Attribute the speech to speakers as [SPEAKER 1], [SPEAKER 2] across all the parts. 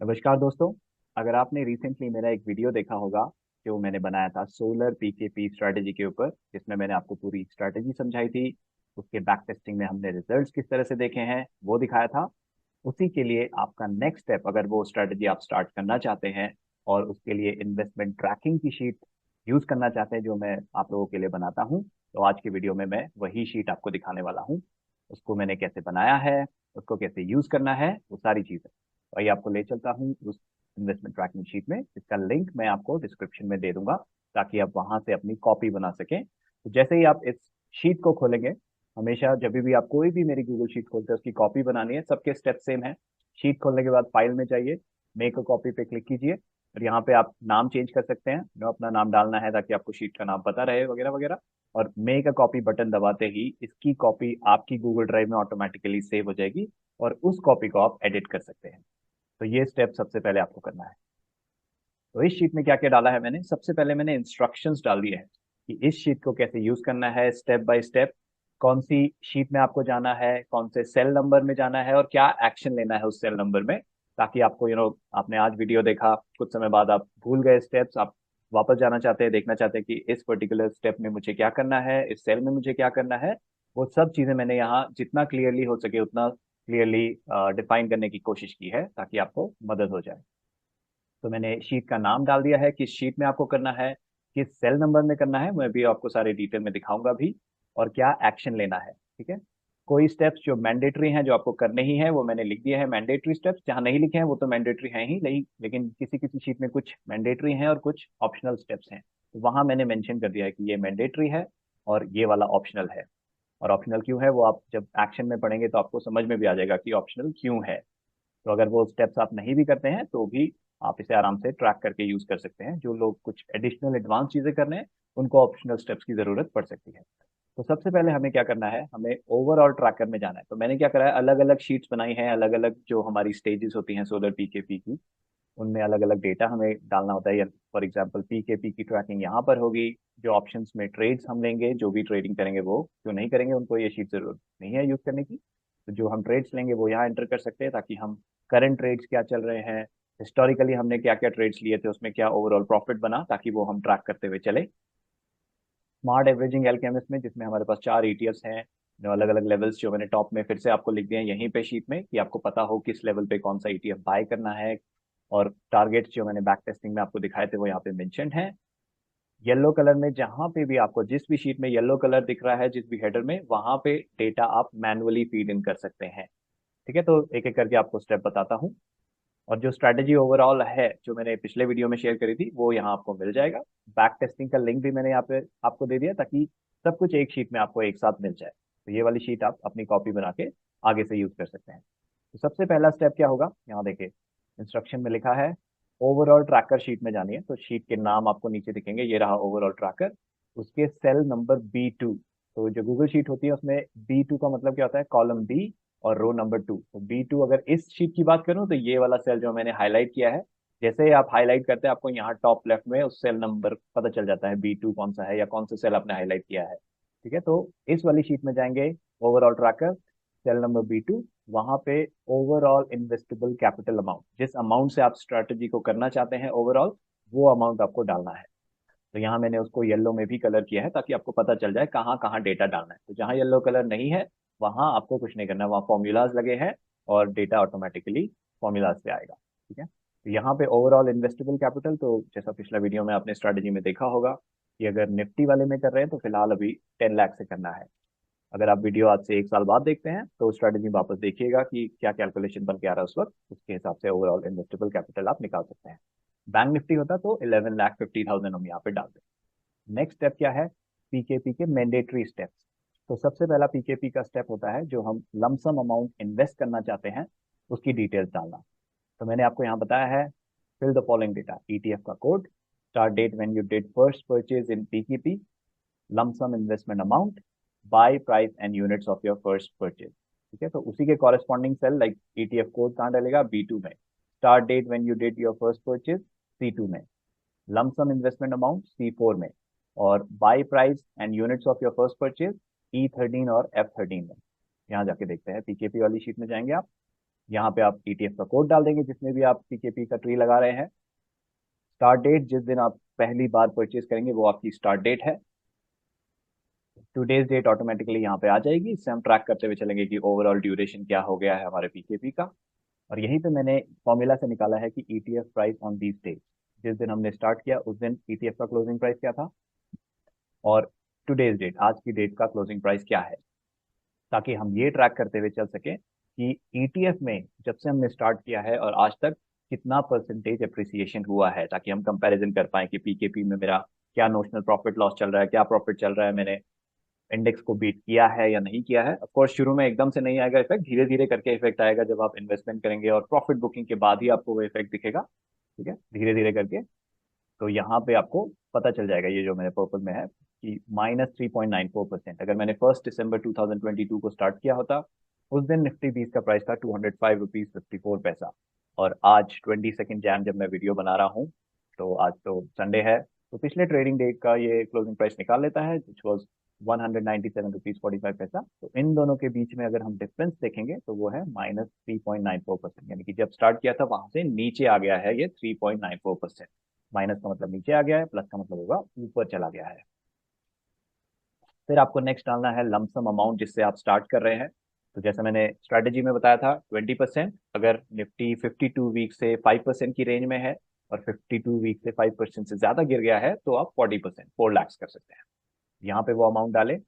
[SPEAKER 1] नमस्कार दोस्तों। अगर आपने रिसेंटली मेरा एक वीडियो देखा होगा जो मैंने बनाया था सोलर पीकेपी स्ट्रैटेजी के ऊपर, जिसमें मैंने आपको पूरी स्ट्रैटेजी समझाई थी। उसके बैक टेस्टिंग में हमने रिजल्ट्स किस तरह से देखे हैं वो दिखाया था। उसी के लिए आपका नेक्स्ट स्टेप, अगर वो स्ट्रैटेजी आप स्टार्ट करना चाहते हैं और उसके लिए इन्वेस्टमेंट ट्रैकिंग की शीट यूज करना चाहते हैं जो मैं आप लोगों के लिए बनाता हूँ, तो आज की वीडियो में मैं वही शीट आपको दिखाने वाला हूँ। उसको मैंने कैसे बनाया है, उसको कैसे यूज करना है, वो सारी चीजें। तो आइए आपको ले चलता हूँ उस इन्वेस्टमेंट ट्रैकिंग शीट में। इसका लिंक मैं आपको डिस्क्रिप्शन में दे दूंगा ताकि आप वहां से अपनी कॉपी बना सकें। तो जैसे ही आप इस शीट को खोलेंगे, हमेशा जब भी आप कोई भी मेरी गूगल शीट खोलते हैं उसकी कॉपी बनानी है, सबके स्टेप सेम है। शीट खोलने के बाद फाइल में जाइए, मेक अ कॉपी पे क्लिक कीजिए और यहाँ पे आप नाम चेंज कर सकते हैं, जो अपना नाम डालना है ताकि आपको शीट का नाम पता रहे वगैरह वगैरह। और मेक अ कॉपी बटन दबाते ही इसकी कॉपी आपकी गूगल ड्राइव में ऑटोमेटिकली सेव हो जाएगी और उस कॉपी को आप एडिट कर सकते हैं। तो ये स्टेप सबसे पहले आपको करना है। तो इस शीट में क्या क्या डाला है मैंने, सबसे पहले मैंने इंस्ट्रक्शंस डाल दिए हैं कि इस शीट को कैसे यूज करना है स्टेप बाय स्टेप। कौन सी शीट में आपको जाना है, कौन से सेल नंबर में जाना है और क्या एक्शन लेना है उस सेल नंबर में, ताकि आपको आपने आज वीडियो देखा, कुछ समय बाद आप भूल गए स्टेप्स, आप वापस जाना चाहते हैं, देखना चाहते हैं कि इस पर्टिकुलर स्टेप में मुझे क्या करना है, इस सेल में मुझे क्या करना है। वो सब चीजें मैंने यहाँ जितना क्लियरली हो सके उतना क्लियरली डिफाइन करने की कोशिश की है ताकि आपको मदद हो जाए। तो मैंने शीट का नाम डाल दिया है, किस शीट में आपको करना है, किस सेल नंबर में करना है, मैं भी आपको सारे डिटेल में दिखाऊंगा भी, और क्या एक्शन लेना है। ठीक है। कोई स्टेप्स जो मैंडेटरी हैं, जो आपको करने ही है, वो मैंने लिख दिए हैं मैंडेटरी स्टेप्स। जहां नहीं लिखे हैं वो तो मैंडेटरी हैं ही नहीं, लेकिन किसी किसी शीट में कुछ मैंडेटरी हैं और कुछ ऑप्शनल स्टेप्स हैं, तो वहां मैंने मेंशन कर दिया है कि ये मैंडेटरी है और ये वाला ऑप्शनल है। और ऑप्शनल क्यों है वो आप जब एक्शन में पढ़ेंगे तो आपको समझ में भी आ जाएगा कि ऑप्शनल क्यों है। तो अगर वो स्टेप्स आप नहीं भी करते हैं तो भी आप इसे आराम से ट्रैक करके यूज कर सकते हैं। जो लोग कुछ एडिशनल एडवांस चीजें कर रहे हैं उनको ऑप्शनल स्टेप्स की जरूरत पड़ सकती है। तो सबसे पहले हमें क्या करना है, हमें ओवरऑल ट्रैकर में जाना है। तो मैंने क्या करा है, अलग अलग शीट्स बनाई हैं, अलग अलग जो हमारी स्टेजेस होती हैं सोलर पीकेपी की, उनमें अलग अलग डेटा हमें डालना होता है। फॉर एग्जांपल पीकेपी की ट्रैकिंग यहाँ पर होगी, जो ऑप्शंस में ट्रेड्स हम लेंगे, जो भी ट्रेडिंग करेंगे वो, जो नहीं करेंगे उनको ये शीट जरूरत नहीं है यूज करने की। तो जो हम ट्रेड्स लेंगे वो यहाँ एंटर कर सकते हैं ताकि हम करंट ट्रेड्स क्या चल रहे हैं, हिस्टोरिकली हमने क्या क्या ट्रेड्स लिए थे, उसमें क्या ओवरऑल प्रॉफिट बना, ताकि वो हम ट्रैक करते हुए चले। स्मार्ट एवरेजिंग एलकेएमएस में, जिसमें हमारे पास 4 ETFs हैं, जो अलग अलग लेवल्स जो मैंने टॉप में फिर से आपको लिख दिए हैं यहीं पे शीट में, कि आपको पता हो किस लेवल पे कौन सा ETF बाय करना है। और टारगेट्स जो मैंने बैक टेस्टिंग में आपको दिखाए थे वो यहाँ पे मेंशन है येलो कलर में। जहां पे भी आपको जिस भी शीट में येलो कलर दिख रहा है, जिस भी हेडर में, वहां पे डेटा आप मैनुअली फीड इन कर सकते हैं। ठीक है। तो एक एक करके आपको स्टेप बताता हूँ। और जो स्ट्रैटेजी ओवरऑल है जो मैंने पिछले वीडियो में शेयर करी थी वो यहाँ आपको मिल जाएगा। बैक टेस्टिंग का लिंक भी मैंने यहाँ पे आपको दे दिया ताकि सब कुछ एक शीट में आपको एक साथ मिल जाए। तो ये वाली शीट आप अपनी कॉपी बना के आगे से यूज कर सकते हैं। तो सबसे पहला स्टेप क्या होगा, यहाँ देखिए इंस्ट्रक्शन में लिखा है ओवरऑल ट्रैकर शीट में जानी है। तो शीट के नाम आपको नीचे दिखेंगे, ये रहा ओवरऑल ट्रैकर, उसके सेल नंबर B2। तो जो गूगल शीट होती है उसमें B2 का मतलब क्या होता है, कॉलम बी और रो नंबर 2। तो B2 अगर इस शीट की बात करूं तो ये वाला सेल जो मैंने हाईलाइट किया है, जैसे ही आप हाईलाइट करते हैं आपको यहाँ टॉप लेफ्ट में उस सेल नंबर पता चल जाता है B2 कौन सा है या कौन सा सेल आपने हाईलाइट किया है। ठीक है। तो इस वाली शीट में जाएंगे, overall tracker, cell number B2, वहां पे ओवरऑल इन्वेस्टेबल कैपिटल अमाउंट, जिस अमाउंट से आप स्ट्रैटेजी को करना चाहते हैं ओवरऑल, वो अमाउंट आपको डालना है। तो यहाँ मैंने उसको येलो में भी कलर किया है ताकि आपको पता चल जाए कहाँ कहाँ डेटा डालना है। तो जहाँ येलो कलर नहीं है वहां आपको कुछ नहीं करना है, वहाँ फॉर्मूलाज लगे हैं और डेटा ऑटोमेटिकली फॉर्मूलाज से आएगा। ठीक है। तो यहाँ पे ओवरऑल इन्वेस्टेबल कैपिटल, तो जैसा पिछला वीडियो में आपने स्ट्रैटेजी में देखा होगा कि अगर निफ्टी वाले में कर रहे हैं तो फिलहाल अभी 10 लाख से करना है। अगर आप वीडियो आज से 1 साल बाद देखते हैं तो स्ट्रैटेजी वापस देखिएगा कि क्या कैलकुलेशन बन के आ रहा है उस वक्त, उसके हिसाब से ओवरऑल इन्वेस्टेबल कैपिटल आप निकाल सकते हैं। बैंक निफ्टी होता तो 11,50,000 हम यहाँ पे डाल दें। नेक्स्ट स्टेप क्या है, पीकेपी के मैंडेटरी स्टेप्स। तो सबसे पहला पीकेपी का स्टेप होता है जो हम लमसम अमाउंट इन्वेस्ट करना चाहते हैं उसकी डिटेल्स डालना। तो मैंने आपको यहाँ बताया है, fill the following data, ETF का code, start date when you did first purchase in PKP, lump sum investment amount, buy price and units of your first purchase. ठीक है। तो उसी के corresponding cell like ETF code कहाँ डालेगा, B2 में, start date when you did your first purchase C2 में, lump sum investment amount C4 में, और buy price and units of your first purchase E13 और F13 में। यहाँ जाके देखते हैं, पीकेपी वाली शीट में जाएंगे आप, यहाँ पे आप ETF का कोड डाल देंगे जिसमें भी आप पीकेपी का ट्री लगा रहे हैं। स्टार्ट डेट, जिस दिन आप पहली बार परचेज करेंगे वो आपकी स्टार्ट डेट है। टूडेज डेट ऑटोमेटिकली यहाँ पे आ जाएगी, इससे हम ट्रैक करते हुए चलेंगे कि ओवरऑल ड्यूरेशन क्या हो गया है हमारे पीकेपी का। और यहीं पे मैंने फॉर्मूला से निकाला है कि ETF price on these days, जिस दिन हमने स्टार्ट किया उस दिन ETF का क्लोजिंग प्राइस क्या था, और टुडेज डेट, आज की डेट का क्लोजिंग प्राइस क्या है, ताकि हम ये ट्रैक करते हुए चल सके कि ETF में जब से हमने स्टार्ट किया है और आज तक कितना परसेंटेज अप्रिसिएशन हुआ है, ताकि हम कंपैरिजन कर पाए कि पीकेपी में मेरा क्या नोशनल प्रॉफिट लॉस चल रहा है, क्या प्रॉफिट चल रहा है, मैंने इंडेक्स को बीट किया है या नहीं किया है। ऑफ कोर्स शुरू में एकदम से नहीं आएगा इफेक्ट, धीरे धीरे करके इफेक्ट आएगा जब आप इन्वेस्टमेंट करेंगे, और प्रॉफिट बुकिंग के बाद ही आपको वो इफेक्ट दिखेगा। ठीक है, धीरे धीरे करके। तो यहाँ पे आपको पता चल जाएगा, ये जो मेरे पर्पल में है कि -3.94%। अगर मैंने 1 दिसंबर 2022 को स्टार्ट किया होता, उस दिन निफ्टी 20 का प्राइस था 205 रुपीज 54 पैसा, और आज 22 जैन जब मैं वीडियो बना रहा हूँ, तो आज तो संडे है, तो पिछले ट्रेडिंग डे का ये क्लोजिंग प्राइस निकाल लेता है, विच वॉज 197 रुपीज 45 पैसा। तो इन दोनों के बीच में अगर हम डिफरेंस देखेंगे तो वो है -3.94%, यानी कि जब स्टार्ट किया था वहां से नीचे आ गया है ये 3.94%। माइनस का मतलब नीचे आ गया है, प्लस का मतलब होगा ऊपर चला गया है। फिर आपको नेक्स्ट डालना है लमसम अमाउंट जिससे आप स्टार्ट कर रहे हैं। तो जैसे मैंने स्ट्रैटेजी में बताया था 20%, अगर निफ्टी 52 वीक से 5% की रेंज में है और 52 वीक से 5% से ज्यादा गिर गया है तो आप 40%, 4 लाख कर सकते हैं। यहाँ पे वो अमाउंट डालें।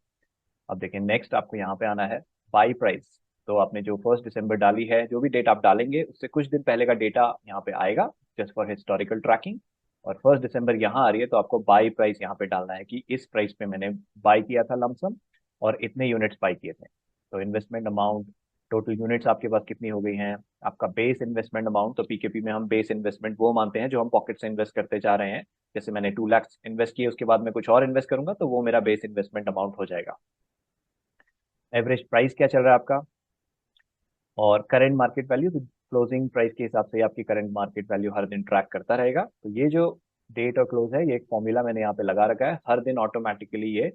[SPEAKER 1] अब देखिए नेक्स्ट आपको यहाँ पे आना है बाई प्राइस। तो आपने जो 1 दिसंबर डाली है, जो भी डेट आप डालेंगे उससे कुछ दिन पहले का डेटा यहाँ पे आएगा, जस्ट फॉर हिस्टोरिकल ट्रैकिंग। और 1 दिसंबर यहाँ आ रही है तो आपको बाई प्राइस यहाँ पे डालना है कि इस प्राइस पे मैंने बाई किया था लमसम, और इतने यूनिट्स बाई किए थे। तो इन्वेस्टमेंट अमाउंट, टोटल यूनिट्स आपके पास कितनी हो गई हैं, आपका बेस इन्वेस्टमेंट अमाउंट। तो पीकेपी में हम बेस इन्वेस्टमेंट वो मानते हैं जो हम पॉकेट से इन्वेस्ट करते जा रहे हैं। जैसे मैंने 2 लाख इन्वेस्ट किए, उसके बाद मैं कुछ और इन्वेस्ट करूंगा तो वो मेरा बेस इन्वेस्टमेंट अमाउंट हो जाएगा। एवरेज प्राइस क्या चल रहा है आपका, और करंट मार्केट वैल्यू, तो क्लोजिंग प्राइस के हिसाब से आपकी करंट मार्केट वैल्यू हर दिन ट्रैक करता रहेगा। तो ये जो डेट और क्लोज है, ये एक फॉर्मूला मैंने यहाँ पे लगा रखा है, हर दिन ऑटोमेटिकली ये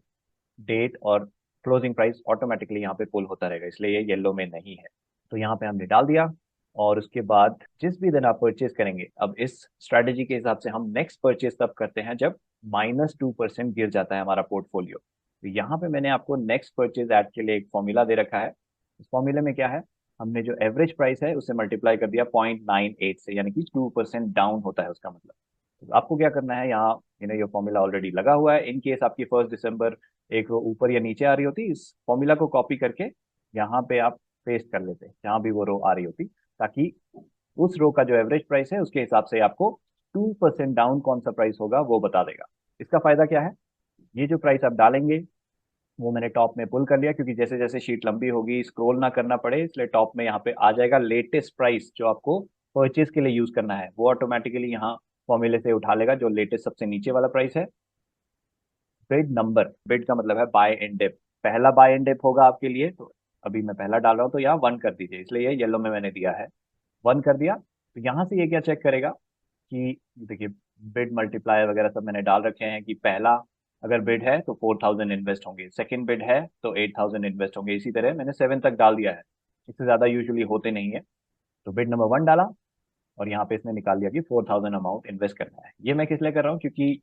[SPEAKER 1] डेट और क्लोजिंग प्राइस ऑटोमेटिकली यहाँ पे पुल होता रहेगा, इसलिए ये येलो में नहीं है। तो यहाँ पे हमने डाल दिया, और उसके बाद जिस भी दिन आप परचेज करेंगे, अब इस स्ट्रैटेजी के हिसाब से हम नेक्स्ट परचेज तब करते हैं जब -2% गिर जाता है हमारा पोर्टफोलियो। तो यहाँ पे मैंने आपको नेक्स्ट परचेज ऐड के लिए एक फॉर्मूला दे रखा है। इस फॉर्मूले में क्या है, हमने जो एवरेज प्राइस है उसे मल्टीप्लाई कर दिया 0.98 से, यानी कि 2% डाउन होता है उसका मतलब। तो आपको क्या करना है, यहाँ ये फॉर्मूला ऑलरेडी लगा हुआ है। इन केस आपकी 1 दिसंबर एक रो ऊपर या नीचे आ रही होती, इस फॉर्मूला को कॉपी करके यहाँ पे आप पेस्ट कर लेते, जहां भी वो रो आ रही होती, ताकि उस रो का जो एवरेज प्राइस है उसके हिसाब से आपको 2% डाउन कौन सा प्राइस होगा वो बता देगा। इसका फायदा क्या है, ये जो प्राइस आप डालेंगे वो मैंने टॉप में पुल कर लिया, क्योंकि जैसे जैसे शीट लंबी होगी स्क्रॉल ना करना पड़े, इसलिए टॉप में यहाँ पे आ जाएगा लेटेस्ट प्राइस जो आपको परचेज के लिए यूज करना है, वो ऑटोमेटिकली यहाँ फॉर्मूले से उठा लेगा जो लेटेस्ट सबसे नीचे वाला प्राइस है। बिड नंबर, बिड का मतलब है बाय एंड डिप, पहला बाय एंड डिप होगा आपके लिए, तो अभी मैं पहला डाल रहा हूँ तो यहाँ 1 कर दीजिए, इसलिए ये येलो में मैंने दिया है, 1 कर दिया। तो यहाँ से ये क्या चेक करेगा कि देखिए बिड मल्टीप्लायर वगैरह सब मैंने डाल रखे हैं कि पहला अगर बिड है तो 4,000 इन्वेस्ट होंगे, सेकंड बिड है तो 8,000 इन्वेस्ट होंगे, इसी तरह मैंने 7 तक डाल दिया है, इससे ज्यादा यूजुअली होते नहीं है। तो बिड नंबर 1 डाला, और यहाँ पे इसने निकाल दिया कि 4,000 अमाउंट इन्वेस्ट करना है। ये मैं किस लिए कर रहा हूँ, क्योंकि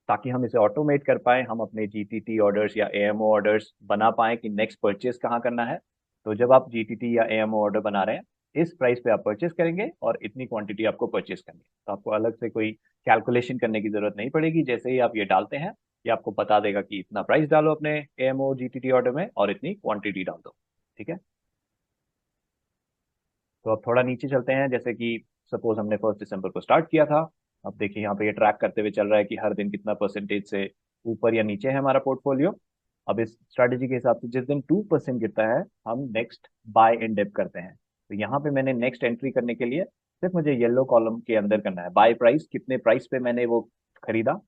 [SPEAKER 1] ताकि हम इसे ऑटोमेट कर पाए, हम अपने जीटीटी ऑर्डर्स या एएमओ ऑर्डर्स बना पाए कि नेक्स्ट परचेज कहाँ करना है। तो जब आप जीटीटी या एएमओ ऑर्डर बना रहे हैं, इस प्राइस पे आप परचेज करेंगे और इतनी क्वांटिटी आपको परचेज करनी है, तो आपको अलग से कोई कैलकुलेशन करने की जरूरत नहीं पड़ेगी। जैसे ही आप ये डालते हैं, ये आपको बता देगा कि इतना प्राइस डालो अपने एएमओ जीटीटी ऑर्डर में और इतनी क्वांटिटी डाल दो। ठीक है, तो अब थोड़ा नीचे चलते हैं, जैसे कि सपोज हमने 1 दिसंबर को स्टार्ट किया था। अब देखिए यहाँ पे ये ट्रैक करते हुए चल रहा है कि हर दिन कितना परसेंटेज से ऊपर या नीचे है हमारा पोर्टफोलियो। अब इस स्ट्रैटेजी के हिसाब से जिस दिन 2% गिरता है हम नेक्स्ट बाय इन डिप करते हैं। तो यहाँ पे मैंने नेक्स्ट एंट्री करने के लिए सिर्फ मुझे येलो कॉलम के अंदर करना है बाय प्राइस, कितने प्राइस पे मैंने वो खरीदा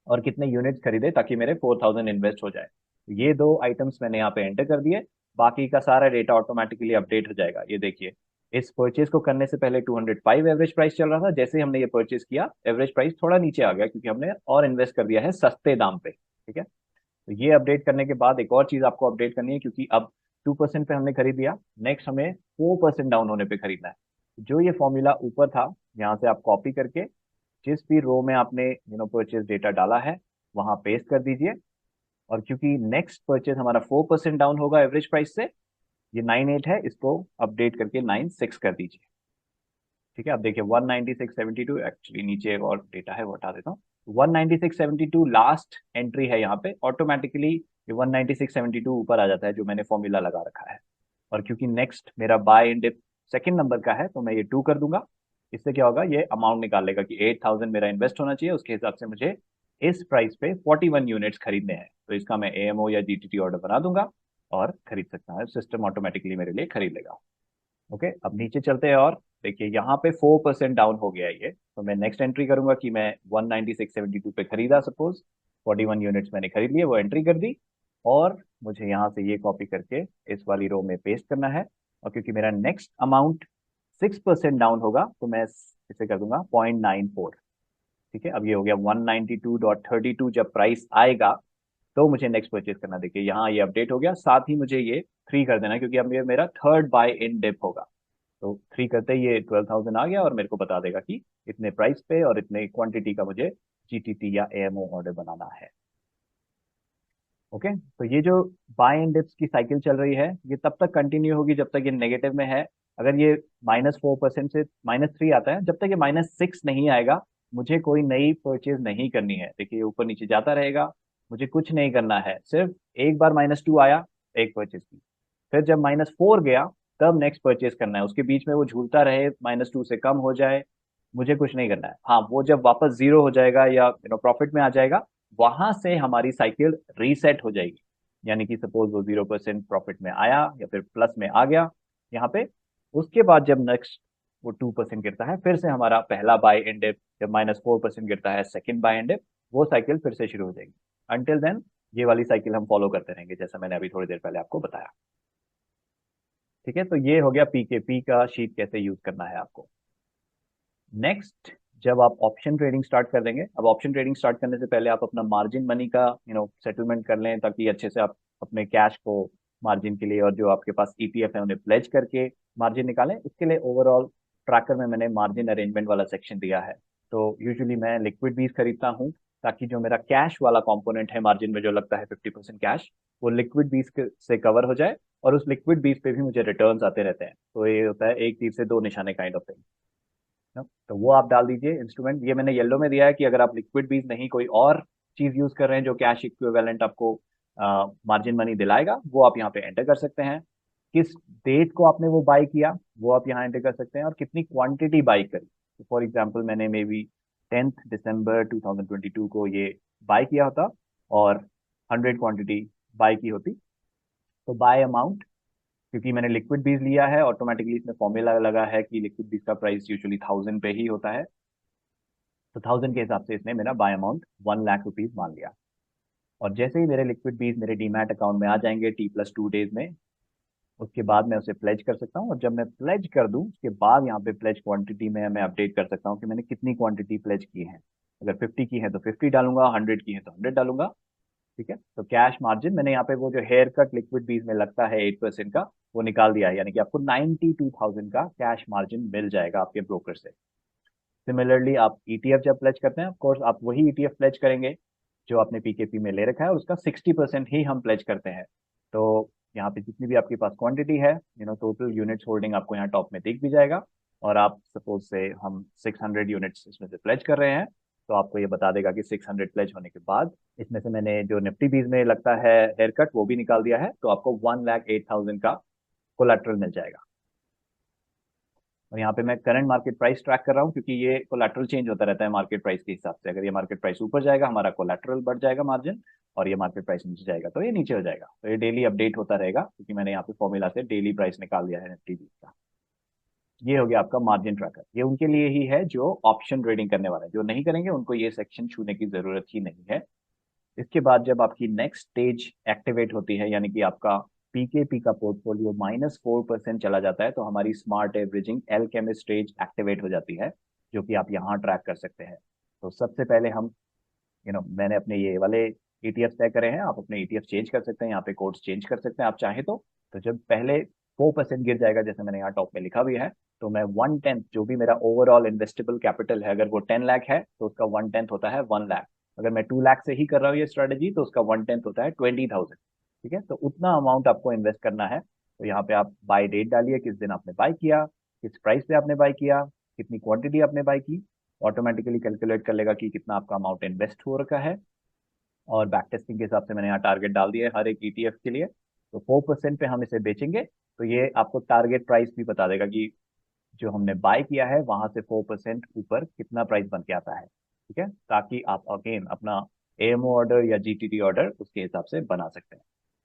[SPEAKER 1] और कितने यूनिट्स खरीदे ताकि मेरे 4,000 इन्वेस्ट हो जाए। तो ये दो आइटम्स मैंने यहाँ पे एंटर कर दिए, बाकी का सारा डेटा ऑटोमेटिकली अपडेट हो जाएगा। ये देखिए इस परचेज को करने से पहले 205 एवरेज प्राइस चल रहा था, जैसे ही हमने ये परचेज किया एवरेज प्राइस थोड़ा नीचे आ गया क्योंकि हमने और इन्वेस्ट कर दिया है सस्ते दाम पे। ठीक है, तो ये अपडेट करने के बाद एक और चीज आपको अपडेट करनी है, क्योंकि अब 2% पे हमने खरीद लिया, नेक्स्ट हमें 4% डाउन होने पे खरीदना है। जो ये फॉर्मूला ऊपर था, यहाँ से आप कॉपी करके जिस भी रो में आपने परचेज डेटा डाला है वहां पेस्ट कर दीजिए। और क्योंकि नेक्स्ट परचेज हमारा 4% डाउन होगा एवरेज प्राइस से, ये 98 है, इसको अपडेट करके 96 कर दीजिए। ठीक है, अब देखिए 196.72, एक्चुअली नीचे एक और डेटा है वो हटा देता हूँ। 196.72 लास्ट एंट्री है यहाँ पे, ऑटोमेटिकली ये 196.72 ऊपर आ जाता है जो मैंने फॉर्मूला लगा रखा है। और क्योंकि नेक्स्ट मेरा बाय इन डिप सेकेंड नंबर का है तो मैं ये 2 कर दूंगा। इससे क्या होगा, ये अमाउंट निकाल लेगा कि 8000 मेरा इन्वेस्ट होना चाहिए, उसके हिसाब से मुझे इस प्राइस पे 41 यूनिट्स खरीदने हैं, तो इसका मैं एएमओ या जीटीटी ऑर्डर बना दूंगा और खरीद सकता हूँ, सिस्टम ऑटोमेटिकली मेरे लिए खरीद लेगा। ओके, अब नीचे चलते हैं और देखिए यहाँ पे 4% डाउन हो गया है ये, तो मैं नेक्स्ट एंट्री करूंगा कि मैं 196.72 पे खरीदा, सपोज 41 यूनिट्स मैंने खरीद लिए, वो एंट्री कर दी। और मुझे यहाँ से ये कॉपी करके इस वाली रो में पेस्ट करना है। और क्योंकि मेरा नेक्स्ट अमाउंट 6% डाउन होगा तो मैं इसे कर दूंगा 0.94। ठीक है, अब ये हो गया 192.32, जब प्राइस आएगा तो मुझे नेक्स्ट परचेज करना। देखिए यहाँ ये अपडेट हो गया, साथ ही मुझे ये 3 कर देना क्योंकि अब ये मेरा थर्ड बाय इन डिप होगा। तो 3 करते ही ये 12,000 आ गया और मेरे को बता देगा कि इतने प्राइस पे और इतने क्वांटिटी का मुझे जीटीटी या एएमओ ऑर्डर बनाना है। ओके, तो ये जो बाय एंड डिप्स की साइकिल चल रही है ये तब तक कंटिन्यू होगी जब तक ये नेगेटिव में है। अगर ये -4% से -3 आता है, जब तक ये -6 नहीं आएगा मुझे कोई नई परचेज नहीं करनी है। देखिए ऊपर नीचे जाता रहेगा, मुझे कुछ नहीं करना है, सिर्फ एक बार -2 आया, एक परचेज की, फिर जब -4 गया तब नेक्स्ट परचेज करना है। उसके बीच में वो झूलता रहे, -2 से कम हो जाए, मुझे कुछ नहीं करना है। हाँ, वो जब वापस जीरो हो जाएगा या प्रॉफिट में आ जाएगा, वहां से हमारी साइकिल रीसेट हो जाएगी। यानी कि सपोज वो 0% प्रॉफिट में आया या फिर प्लस में आ गया यहाँ पे, उसके बाद जब नेक्स्ट वो 2% गिरता है, फिर से हमारा पहला बाय एंड डिप, जब -4% गिरता है सेकंड बाय एंड डिप, वो साइकिल फिर से शुरू हो जाएगी। अंटिल देन ये वाली साइकिल हम फॉलो करते रहेंगे जैसा मैंने अभी थोड़ी देर पहले आपको बताया। ठीक है, तो ये हो गया पीकेपी का शीट कैसे यूज करना है आपको। नेक्स्ट, जब आप ऑप्शन ट्रेडिंग स्टार्ट कर देंगे, अब ऑप्शन ट्रेडिंग स्टार्ट करने से पहले आप अपना मार्जिन मनी का सेटलमेंट कर लें, ताकि अच्छे से आप अपने कैश को मार्जिन के लिए, और जो आपके पास ईटीएफ है उन्हें प्लेज करके मार्जिन निकालें। इसके लिए ओवरऑल ट्रैकर में मैंने मार्जिन अरेंजमेंट वाला सेक्शन दिया है। तो यूजुअली मैं लिक्विड बीज खरीदता हूँ, ताकि जो मेरा कैश वाला कंपोनेंट है मार्जिन में जो लगता है 50% कैश, वो लिक्विड बीज से कवर हो जाए, और उस लिक्विड बीज पे भी मुझे रिटर्न्स आते रहते हैं। तो ये होता है एक तीर से दो निशाने काइंड ऑफ थिंग। तो वो आप डाल दीजिए इंस्ट्रूमेंट, ये मैंने येलो में दिया है कि अगर आप लिक्विड बीज नहीं कोई और चीज यूज कर रहे हैं जो कैश इक्विवेलेंट आपको मार्जिन मनी दिलाएगा, वो आप यहाँ पे एंटर कर सकते हैं। किस डेट को आपने वो बाई किया वो आप यहाँ एंटर कर सकते हैं, और कितनी क्वांटिटी बाई करी। तो फॉर एग्जाम्पल मैंने मे बी 10 दिसंबर 2022 को ये बाई किया होता, और 100 क्वांटिटी बाई की होती, तो बाय अमाउंट, क्योंकि मैंने लिक्विड बीज लिया है, ऑटोमेटिकली इसमें फॉर्मूला लगा है कि लिक्विड बीज का प्राइस यूजुअली 1000 पे ही होता है, तो 1000 के हिसाब से इसने मेरा बाय अमाउंट 1 लाख रुपीज मान लिया। और जैसे ही मेरे लिक्विड बीज मेरे डीमैट अकाउंट में आ जाएंगे T+2 डेज में, उसके बाद मैं उसे प्लेज कर सकता हूँ। और जब मैं प्लेज कर दूं उसके बाद यहाँ पे प्लेज क्वांटिटी में मैं अपडेट कर सकता हूँ कि मैंने कितनी क्वांटिटी प्लेज की है। अगर 50 की है तो 50 डालूंगा, 100 की है तो 100 डालूंगा। ठीक है, तो कैश मार्जिन मैंने यहाँ पे वो जो हेयर कट लिक्विड बीज में लगता है 8% का, वो निकाल दिया है, यानी कि आपको 92,000 का कैश मार्जिन मिल जाएगा आपके ब्रोकर से। सिमिलरली आप ईटीएफ जब प्लेज करते हैं, ऑफकोर्स आप वही ईटीएफ प्लेज करेंगे जो आपने पीकेपी में ले रखा है, और उसका 60% ही हम प्लेज करते हैं। तो यहाँ पे जितनी भी आपके पास क्वांटिटी है, टोटल यूनिट्स होल्डिंग आपको यहाँ टॉप में दिख भी जाएगा। और आप सपोज से हम 600 यूनिट्स इसमें से प्लेज कर रहे हैं, तो आपको ये बता देगा कि 600 प्लेज होने के बाद इसमें से मैंने जो निफ्टी बीज में लगता है हेयर कट वो भी निकाल दिया है, तो आपको 1,08,000 का कोलेट्रल मिल जाएगा। और यहाँ पे मैं करंट मार्केट प्राइस ट्रैक कर रहा हूँ, क्योंकि ये कोलेट्रल चेंज होता रहता है मार्केट प्राइस के हिसाब से। अगर ये मार्केट प्राइस ऊपर जाएगा हमारा कोलेट्रल बढ़ जाएगा मार्जिन, और ये मार्केट प्राइस नीचे जाएगा तो ये नीचे हो जाएगा। तो ये डेली अपडेट होता रहेगा, क्योंकि मैंने यहाँ पे फॉर्मूला से डेली प्राइस निकाल दिया है निफ्टी बीस का। ये हो गया आपका मार्जिन ट्रैकर। ये उनके लिए ही है जो ऑप्शन ट्रेडिंग करने वाले हैं, जो नहीं करेंगे उनको ये सेक्शन छूने की जरूरत ही नहीं है। इसके बाद जब आपकी नेक्स्ट स्टेज एक्टिवेट होती है, यानी कि आपका पीकेपी का पोर्टफोलियो -4% चला जाता है, तो हमारी smart averaging alchemist stage activate हो जाती है, जो कि आप यहाँ ट्रैक कर सकते हैं। तो सबसे पहले हम मैंने अपने ये वाले ईटीएफ तय करे हैं, आप अपने ईटीएफ चेंज कर सकते हैं, यहाँ पे कोड्स चेंज कर सकते हैं आप चाहें तो। तो जब पहले 4% गिर जाएगा, जैसे मैंने यहाँ टॉप में लिखा भी है, तो मैं 1/10 जो भी मेरा ओवरऑल इन्वेस्टेबल कैपिटल है, अगर वो 10 लाख है तो उसका 1/10 होता है 1 लाख। अगर मैं 2 लाख से ही कर रहा हूँ ये स्ट्रेटेजी तो उसका 1/10 होता है 20,000। ठीक है, तो उतना अमाउंट आपको इन्वेस्ट करना है। तो यहाँ पे आप बाय डेट डालिए, किस दिन आपने बाय किया, किस प्राइस पे आपने बाय किया, कितनी क्वांटिटी आपने बाय की, ऑटोमेटिकली कैलकुलेट कर लेगा कि कितना आपका अमाउंट इन्वेस्ट हो रखा है। और बैक टेस्टिंग के हिसाब से मैंने यहाँ टारगेट डाल दिया है हर एक ईटीएफ के लिए। तो 4% पे हम इसे बेचेंगे, तो ये आपको टारगेट प्राइस भी बता देगा कि जो हमने बाय किया है वहां से 4% ऊपर कितना प्राइस बन के आता है। ठीक है, ताकि आप अगेन अपना एएमओ ऑर्डर या जीटीडी ऑर्डर उसके हिसाब से बना सकते हैं।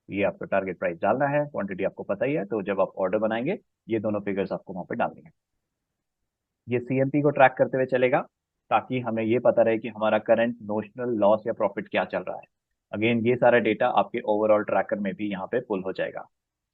[SPEAKER 1] ये आपको टारगेट प्राइस डालना है, क्वांटिटी आपको पता ही है, तो जब आप ऑर्डर बनाएंगे ये दोनों फिगर्स आपको वहां पे डालनी है। ये सीएमपी को ट्रैक करते हुए चलेगा, ताकि हमें ये पता रहे कि हमारा करंट नोशनल लॉस या प्रॉफिट क्या चल रहा है। अगेन ये सारा डेटा आपके ओवरऑल ट्रैकर में भी यहाँ पे पुल हो जाएगा,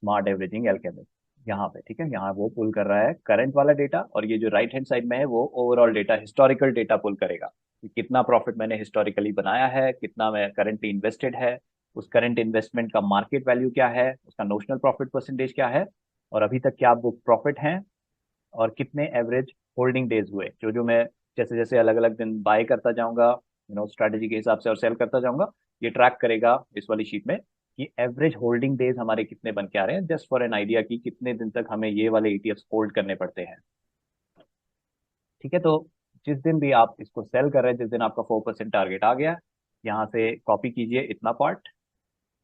[SPEAKER 1] स्मार्ट एवरेजिंग एल्केमिस्ट यहाँ पे। ठीक है, यहाँ वो पुल कर रहा है करंट वाला डेटा, और ये जो राइट हैंड साइड में है वो ओवरऑल डेटा, हिस्टोरिकल डेटा पुल करेगा कि कितना प्रॉफिट मैंने हिस्टोरिकली बनाया है, कितना मैं करंटली इन्वेस्टेड है, उस करंट इन्वेस्टमेंट का मार्केट वैल्यू क्या है, उसका नोशनल प्रॉफिट परसेंटेज क्या है, और अभी तक क्या बुक प्रॉफिट है, और कितने एवरेज होल्डिंग डेज हुए। जो जो मैं जैसे जैसे अलग अलग दिन बाय करता जाऊंगा स्ट्रैटेजी के हिसाब से और सेल करता जाऊंगा, ये ट्रैक करेगा इस वाली शीट में कि एवरेज होल्डिंग डेज हमारे कितने बन के आ रहे हैं, जस्ट फॉर एन आइडिया कि कितने दिन तक हमें ये वाले ईटीएफ होल्ड करने पड़ते हैं। ठीक है, तो जिस दिन भी आप इसको सेल कर रहे हैं, जिस दिन आपका 4% टारगेट आ गया, यहाँ से कॉपी कीजिए इतना पार्ट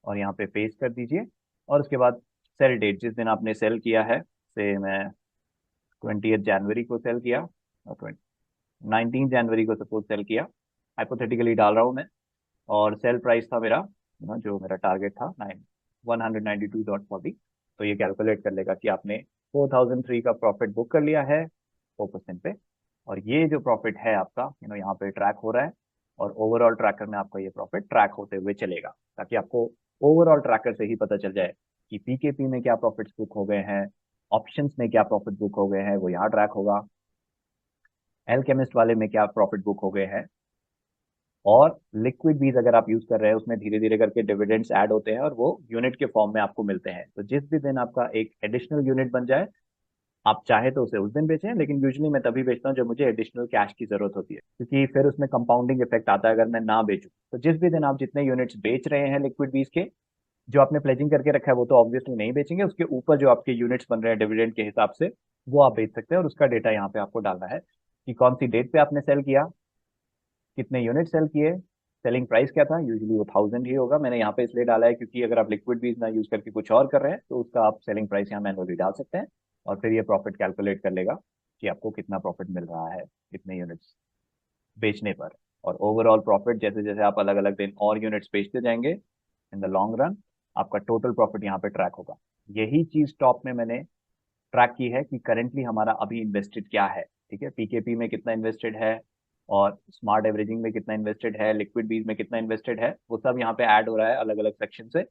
[SPEAKER 1] और यहाँ पे पेस्ट कर दीजिए। और उसके बाद सेल डेट, जिस दिन आपने सेल किया है, से मैं 20 जनवरी को सेल किया, और 19 जनवरी को सपोज सेल किया, हाइपोथेटिकली डाल रहा हूँ मैं। और सेल प्राइस था मेरा, जो मेरा टारगेट था 192.40। तो ये कैलकुलेट कर लेगा कि आपने 4003 का प्रॉफिट बुक कर लिया है 4% पे। और ये जो प्रॉफिट है आपका यहाँ पे ट्रैक हो रहा है, और ओवरऑल ट्रैकर में आपका ये प्रॉफिट ट्रैक होते हुए चलेगा, ताकि आपको ओवरऑल ट्रैकर से ही पता चल जाए कि पीकेपी में क्या प्रॉफिट्स बुक हो गए हैं, ऑप्शंस में क्या प्रॉफिट बुक हो गए हैं, वो यहाँ ट्रैक होगा, एलकेमिस्ट वाले में क्या प्रॉफिट बुक हो गए हैं। और लिक्विड बीज अगर आप यूज कर रहे हैं, उसमें धीरे धीरे करके डिविडेंड्स ऐड होते हैं और वो यूनिट के फॉर्म में आपको मिलते हैं। तो जिस भी दिन आपका एक एडिशनल यूनिट बन जाए, आप चाहे तो उसे उस दिन बेचें, लेकिन यूजली मैं तभी बेचता हूँ जब मुझे एडिशनल कैश की जरूरत होती है, क्योंकि फिर उसमें कंपाउंडिंग इफेक्ट आता है अगर मैं ना बेचूं। तो जिस भी दिन आप जितने यूनिट्स बेच रहे हैं लिक्विड बीज के, जो आपने प्लेजिंग करके रखा है वो तो ऑब्वियसली नहीं बेचेंगे, उसके ऊपर जो आपके यूनिट्स बन रहे हैं डिविडेंड के हिसाब से, वो आप बेच सकते हैं। और उसका डेटा यहाँ पे आपको डालना है कि कौन सी डेट पे आपने सेल किया, कितने यूनिट सेल किए, सेलिंग प्राइस क्या था, यूजुअली वो 1000 ही होगा। मैंने यहाँ पे इसलिए डाला है क्योंकि अगर आप लिक्विड बीज ना यूज करके कुछ और कर रहे हैं तो उसका आप सेलिंग प्राइस यहाँ मैनुअली डाल सकते हैं, और फिर ये प्रॉफिट कैलकुलेट कर लेगा कि आपको कितना प्रॉफिट मिल रहा है कितने यूनिट्स बेचने पर। और ओवरऑल प्रॉफिट जैसे जैसे आप अलग अलग दिन और यूनिट्स बेचते जाएंगे, इन द लॉन्ग रन आपका टोटल प्रॉफिट यहाँ पे ट्रैक होगा। यही चीज टॉप में मैंने ट्रैक की है कि करेंटली हमारा अभी इन्वेस्टेड क्या है। ठीक है, पीकेपी में कितना इन्वेस्टेड है, और स्मार्ट एवरेजिंग में कितना इन्वेस्टेड है, लिक्विड बीज में कितना इन्वेस्टेड है, वो सब यहाँ पे ऐड हो रहा है अलग अलग सेक्शन से।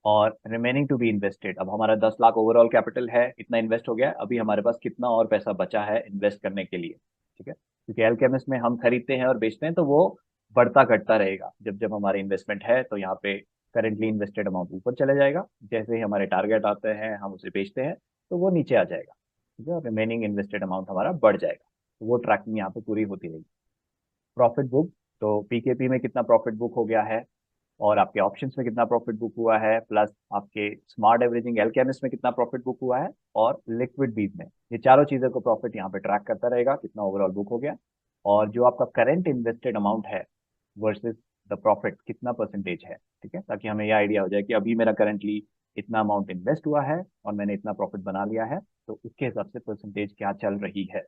[SPEAKER 1] और रिमेनिंग टू बी इन्वेस्टेड, अब हमारा 10 लाख ओवरऑल कैपिटल है, इतना इन्वेस्ट हो गया है, अभी हमारे पास कितना और पैसा बचा है इन्वेस्ट करने के लिए। ठीक है, क्योंकि एलकेमिस्ट में हम खरीदते हैं और बेचते हैं तो वो बढ़ता घटता रहेगा। जब जब हमारे इन्वेस्टमेंट है तो यहाँ पे करेंटली इन्वेस्टेड अमाउंट ऊपर चले जाएगा, जैसे ही हमारे टारगेट आते हैं हम उसे बेचते हैं तो वो नीचे आ जाएगा। ठीक है, और रिमेनिंग इन्वेस्टेड अमाउंट हमारा बढ़ जाएगा। तो वो ट्रैकिंग यहाँ पे पूरी होती रहेगी। प्रॉफिट बुक, तो पीकेपी में कितना प्रॉफिट बुक हो गया है, और आपके ऑप्शंस में कितना प्रॉफिट बुक हुआ है, प्लस आपके स्मार्ट एवरेजिंग एलकेमिस्ट में कितना प्रॉफिट बुक हुआ है, और लिक्विड बीज में, ये चारों चीजों को प्रॉफिट यहाँ पे ट्रैक करता रहेगा कितना ओवरऑल बुक हो गया। और जो आपका करंट इन्वेस्टेड अमाउंट है वर्सेस द प्रॉफिट कितना परसेंटेज है। ठीक है, ताकि हमें यह आइडिया हो जाए कि अभी मेरा करंटली इतना अमाउंट इन्वेस्ट हुआ है और मैंने इतना प्रॉफिट बना लिया है, तो उसके हिसाब से परसेंटेज क्या चल रही है।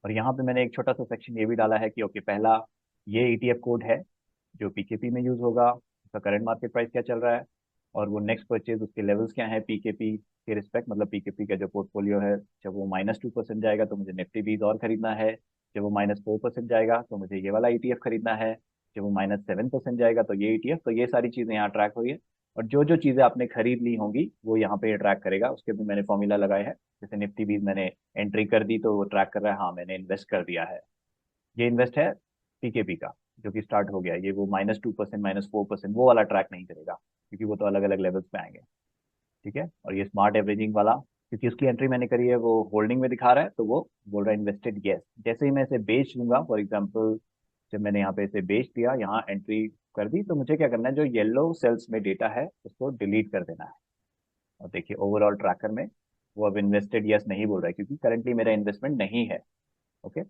[SPEAKER 1] और यहाँ पे मैंने एक छोटा सा सेक्शन ये भी डाला है कि ओके, पहला ये ईटीएफ कोड है जो पीकेपी में यूज होगा, उसका करंट मार्केट प्राइस क्या चल रहा है, और वो नेक्स्ट परचेज उसके लेवल्स क्या है पीकेपी के रिस्पेक्ट, मतलब पीकेपी का जो पोर्टफोलियो है, जब वो -2% जाएगा तो मुझे निफ्टी बीज और खरीदना है, जब वो -4% जाएगा तो मुझे ये वाला ईटीएफ खरीदना है, जब वो -7% जाएगा तो ये ईटीएफ। तो ये सारी चीजें यहाँ ट्रैक हुई है, और जो जो चीजें आपने खरीद ली होंगी वो यहाँ पे ट्रैक करेगा। उसके भी मैंने फॉर्मूला लगाए हैं, जैसे निफ्टी बीज मैंने एंट्री कर दी तो वो ट्रैक कर रहा है, हाँ मैंने इन्वेस्ट कर दिया है। ये इन्वेस्ट है पीकेपी का जो कि स्टार्ट हो गया, ये वो -2% -4% वो वाला ट्रैक नहीं करेगा। क्योंकि वो तो अलग अलग लेवल्स पे आएंगे। ठीक है, और ये स्मार्ट एवरेजिंग वाला, क्योंकि उसकी एंट्री मैंने करी है वो होल्डिंग में दिखा रहा है, तो वो बोल रहा है इन्वेस्टेड यस। जैसे ही मैं इसे बेच दूंगा, फॉर एग्जाम्पल जब मैंने यहाँ पे इसे बेच दिया, यहाँ एंट्री कर दी, तो मुझे क्या करना है, जो येलो सेल्स में डेटा है उसको डिलीट कर देना है। और देखिए ओवरऑल ट्रैकर में वो अब इन्वेस्टेड यस नहीं बोल रहा है, क्योंकि करंटली मेरा इन्वेस्टमेंट नहीं है। ओके,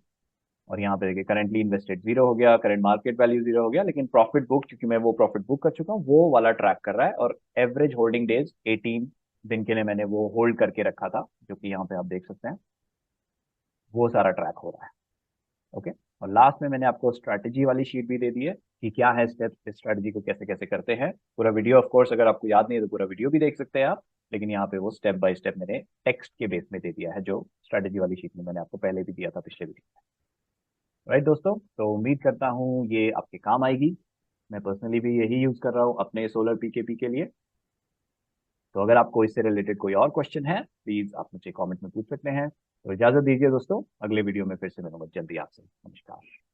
[SPEAKER 1] और यहाँ पे देखिए करंटली इन्वेस्टेड जीरो हो गया, करंट मार्केट वैल्यू जीरो हो गया, लेकिन प्रॉफिट बुक, क्योंकि मैं वो प्रॉफिट बुक कर चुका हूँ, वो वाला ट्रैक कर रहा है। और एवरेज होल्डिंग डेज 18 दिन के लिए मैंने वो होल्ड करके रखा था, जो कि यहाँ पे आप देख सकते हैं, वो सारा ट्रैक हो रहा है। ओके, और लास्ट में मैंने आपको स्ट्रैटेजी वाली शीट भी दे दी है कि क्या है स्टेप्स, इस स्ट्रैटेजी को कैसे कैसे करते हैं। पूरा वीडियो ऑफ कोर्स अगर आपको याद नहीं है तो पूरा वीडियो भी देख सकते हैं आप, लेकिन यहाँ पे वो स्टेप बाय स्टेप मैंने टेक्स्ट के बेस में दे दिया है, जो स्ट्रैटेजी वाली शीट में मैंने आपको पहले भी दिया था पिछले वीडियो में। राइट दोस्तों, तो उम्मीद करता हूँ ये आपके काम आएगी। मैं पर्सनली भी यही यूज कर रहा हूँ अपने सोलर पीकेपी के लिए। तो अगर आपको इससे रिलेटेड कोई और क्वेश्चन है, प्लीज आप मुझे कमेंट में पूछ सकते हैं। तो इजाजत दीजिए दोस्तों, अगले वीडियो में फिर से मिलूंगा जल्दी आपसे। नमस्कार।